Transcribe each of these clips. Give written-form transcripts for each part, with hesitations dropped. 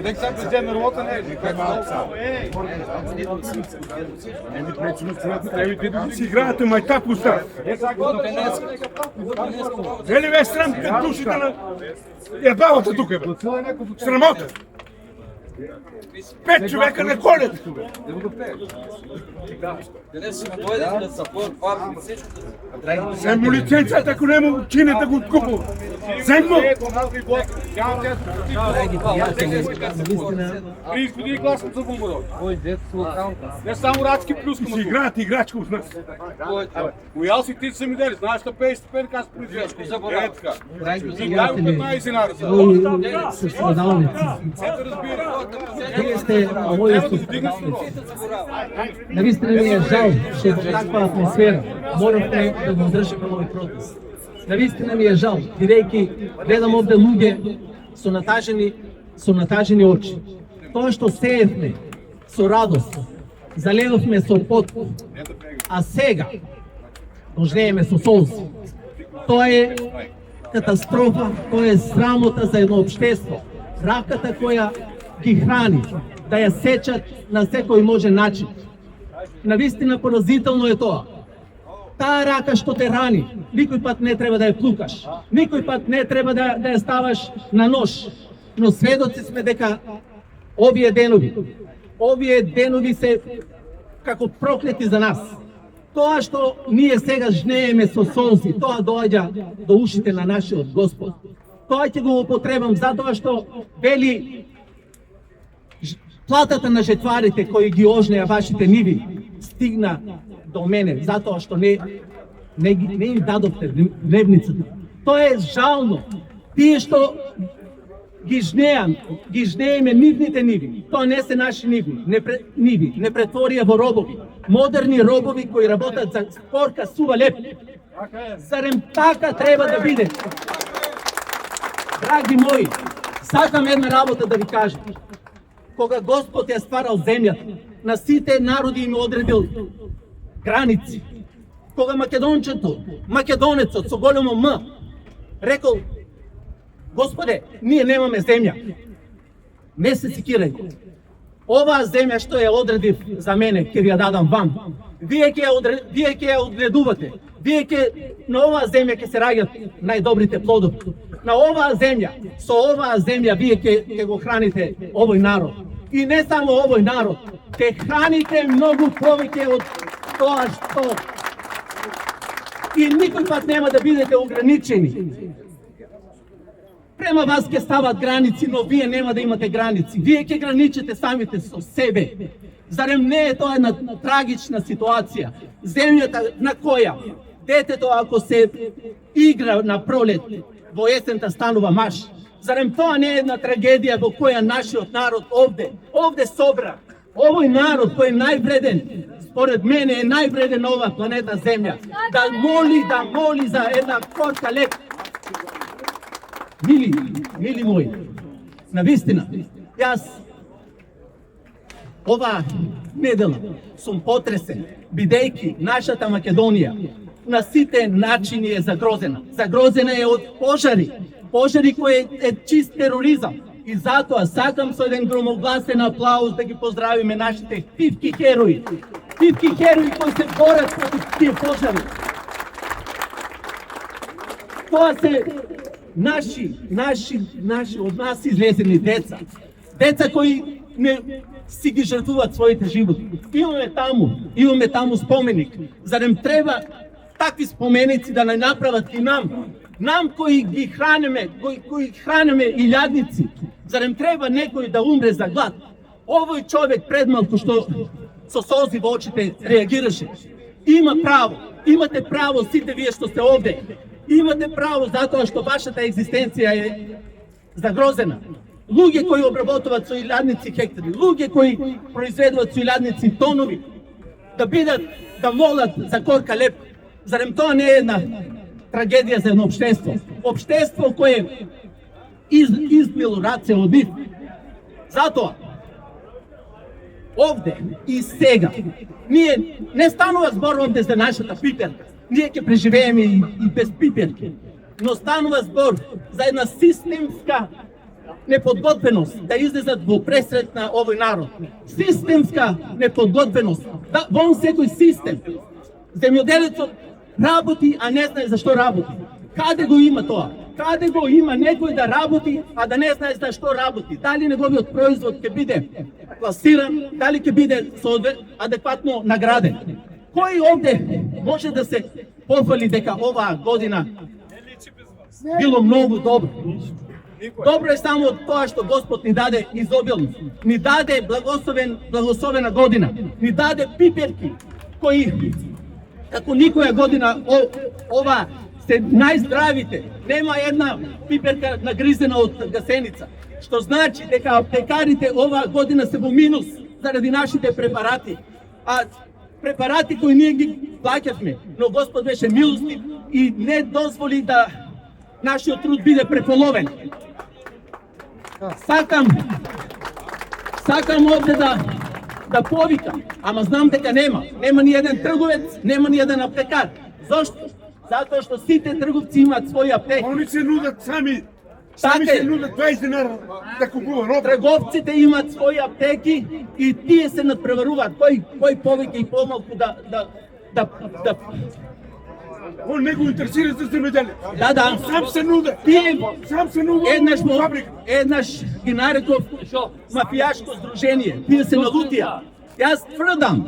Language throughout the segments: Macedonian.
Нека сега президент работа не е. Си играете мајта пуста. Вели ве срам кад душите на јебавата тука. Срамота. 5 човека на колет. Зем му лиценцията, ако не му чине да го откупува. Зем му! 30 години гласам за Бумбаров. Не само Рачки плюс Си играят играчка от нас. Коял си ти са ми дали, знаеш да пееш степенка, аз произвеждам. Е така. И дай го 15 нараса. Ето разбира. Вие сте мои студенти. Навистина ми е жал, че в таква атмосфера морате да го држите овој протест. Навистина ми е жал, бидејќи гледам овде луѓе со натажени очи. Тоа што сеевме со радост, залевавме со пот, а сега го жнееме со солзи. Тоа е катастрофа, тоа е срамота за едно општество. Раката која ги храни, да ја сечат на секој можен начин. Навистина поразително е тоа. Таа рака што те рани, никој пат не треба да ја плукаш, никој пат не треба да ја ставаш на нож. Но сведоци сме дека овие денови се како проклети за нас. Тоа што ние сега жнееме со солзи, тоа доаѓа до ушите на нашиот Господ. Тоа ќе го употребам затоа што вели платата на жетварите кои ги ожнеа вашите ниви стигна до мене, затоа што не им дадовте дневницата. Тоа е жално. Тие што ги жнееме нивните ниви, тоа не се наши ниви, не претворија во робови. Модерни робови кои работат за порка, сува, леп. Зарем така треба да биде? Драги мои, сакам една работа да ви кажам. Кога Господ ја стварал земјата, на сите народи им одредил граници. Кога македонецот со големо М, рекол: Господе, ние немаме земја. Не се секирај. Оваа земја што ја одредив за мене, ќе ви ја дадам вам. Вие ќе ја одгледувате. На оваа земја ќе се раѓат најдобрите плодови. На оваа земја, со оваа земја вие ќе го храните овој народ. И не само овој народ, ќе храните многу повеќе од тоа што. И никој пат нема да бидете ограничени. Према вас ќе стават граници, но вие нема да имате граници. Вие ќе граничите самите со себе. Зарем не е тоа една трагична ситуација? Земјата на која детето ако се игра на пролет, во есента станува маж. Зарем тоа не е една трагедија во која нашиот народ овде собра. Овој народ кој е највреден, според мене е највреден на оваа планета Земја. Да моли за една корка леп. Мили мои, навистина, јас оваа недела сум потресен, бидејќи нашата Македонија на сите начини е загрозена. Загрозена е од пожари кој е чист тероризам. И затоа сакам со еден громогласен аплауз да ги поздравиме нашите пивки херои кои се борат против тие пожари. Тоа се наши од нас излезени деца кои не си ги жртвуваат своите животи. Имаме таму споменик. Зарем треба такви споменици да не направат и нам кои ги хранеме илјадници. Зарем треба некој да умре за глад? Овој човек предмалку што со солзи во очите реагираше. Имате право сите вие што сте овде. Имате право затоа што вашата екзистенција е загрозена. Луѓе кои обработуваат со илјадници хектари, луѓе кои произведуваат со илјадници тонови, да молат за корка леп. Зарем тоа не е една трагедија за едно општество? Општество кое измило раце од нив. Затоа, овде и сега, ние не станува збор овде за нашата пиперка. Ние ќе преживееме и без пиперки. Но станува збор за една системска неподготвеност да излезат во пресрет на овој народ. Системска неподготвеност. Да, вон секој систем. Земјоделецот работи, а не знае зашто работи. Каде го има тоа? Каде го има некој да работи, а да не знае зашто работи? Дали неговиот производ ќе биде пласиран, дали ќе биде адекватно награден? Кој овде може да се похвали дека оваа година било многу добро? Добро е само тоа што Господ ни даде изобилност, ни даде благословена година, ни даде пиперки кои како никоја година ова се најздравите. Нема една пиперка нагризена од гасеница, што значи дека аптекарите оваа година се во минус заради нашите препарати. А препарати кои ние ги плаќавме, но Господ беше милостив и не дозволи да нашиот труд биде преполовен. Сакам овде да повикам, ама знам дека нема ни еден трговец, нема ни еден аптекар. Зошто? Затоа што сите трговци имаат своји аптеки. Они се нудат сами се нудат 20 динара да купува роба. Трговците имаат своји аптеки и тие се надпреваруваат. Кој повеќе и помалку да Он не го интересира за земјоделие. Да. Сам се нуде. Сам се нуде. Еднаш ги нареков мафијашко здружение. Тие се налутија. Јас тврдам,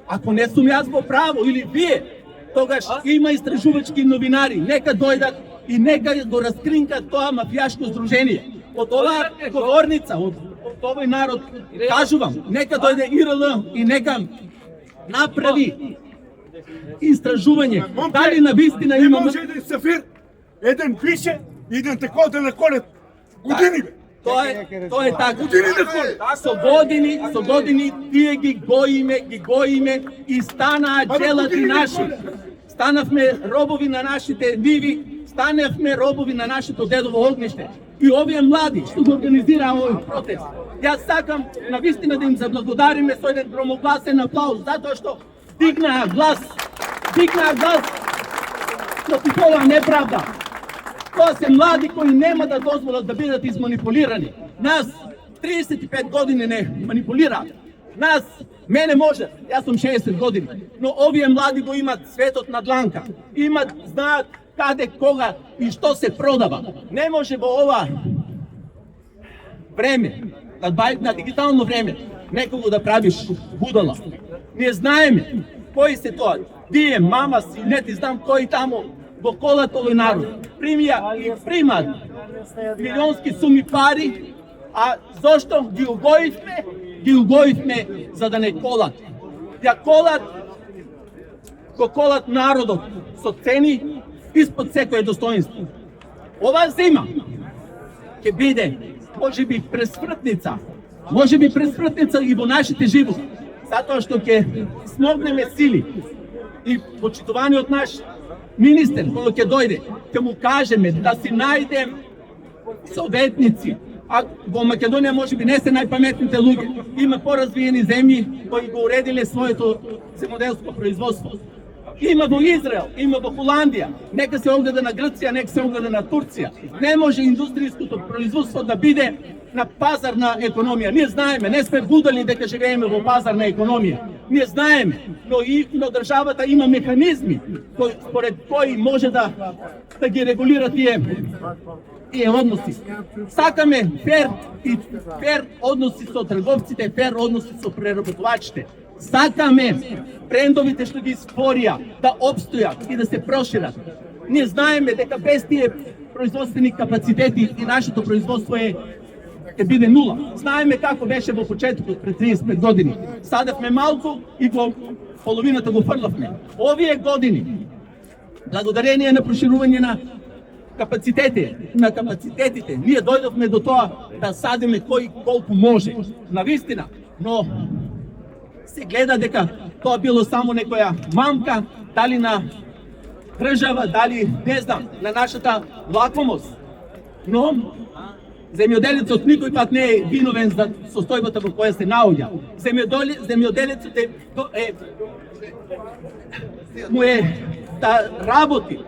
ако не сум јас во право или вие, тогаш има истражувачки новинари. Нека дојдат и нека го раскринкат тоа мафијашко здружение. Од оваа говорница, од овој народ, кажувам, нека дојде ИРЛ и нека направи истражување. Дали на вистина Не имаме... може еден сафир, еден пише, еден тако на колет. Години бе. Тоа е така. Години на колет. Со години тие ги гоиме и станаа джелати наши. Станавме робови на нашите ниви, станавме робови на нашето дедово огниште. И овие млади што го организираа овој протест. Јас сакам на вистина да им заблагодариме со еден громогласен аплауз, затоа што дигнаа глас против оваа неправда. Тоа се млади кои нема да дозволат да бидат изманипулирани. Нас 35 години не манипулираат. Мене може, јас сум 60 години, но овие млади го имат светот на дланка. Знаат каде, кога и што се продава. Не може во ова време, на дигитално време, некого да правиш будала. Ние знаеме кои се тоа. Вие, мама, синет, знам кои тамо во колат овој народ. Примаат милионски суми пари, а зошто ги угоивме? Ги угоивме за да не колат. Го колат народот со цени испод секое достоинство. Ова зима ќе биде можеби пресвртница и во нашите животи, затоа што ќе смогнеме сили и почитуваниот наш министер, кога ќе дојде, ќе му кажеме да си најдем советници. А во Македонија можеби не се најпаметните луѓе. Има поразвиени земји кои го уредиле своето земјоделско производство. Има во Израел, има во Холандија, нека се огледа на Грција, нека се огледа на Турција. Не може индустријското производство да биде на пазарна економија. Ние знаеме, не сме будали дека живееме во пазарна економија. Ние знаеме, но државата има механизми според кои може да ги регулира тие односи. Сакаме фер односи со трговците, фер односи со преработувачите. Сакаме брендовите што ги створија да опстојат и да се прошират. Ние знаеме дека без тие производствени капацитети и нашето производство ќе биде нула. Знаеме како беше во почетокот пред 35 години. Садевме малку и во половината го фрлавме. Овие години, благодарение на проширување на капацитетите, ние дојдовме до тоа да садиме кој колку може. Навистина, но се гледа дека тоа било само некоја мамка, дали на држава, дали не знам, на нашата лакомост. Но земјоделецот никој пат не е виновен за состојбата во која се наоѓа. Земјоделецот му е да работи,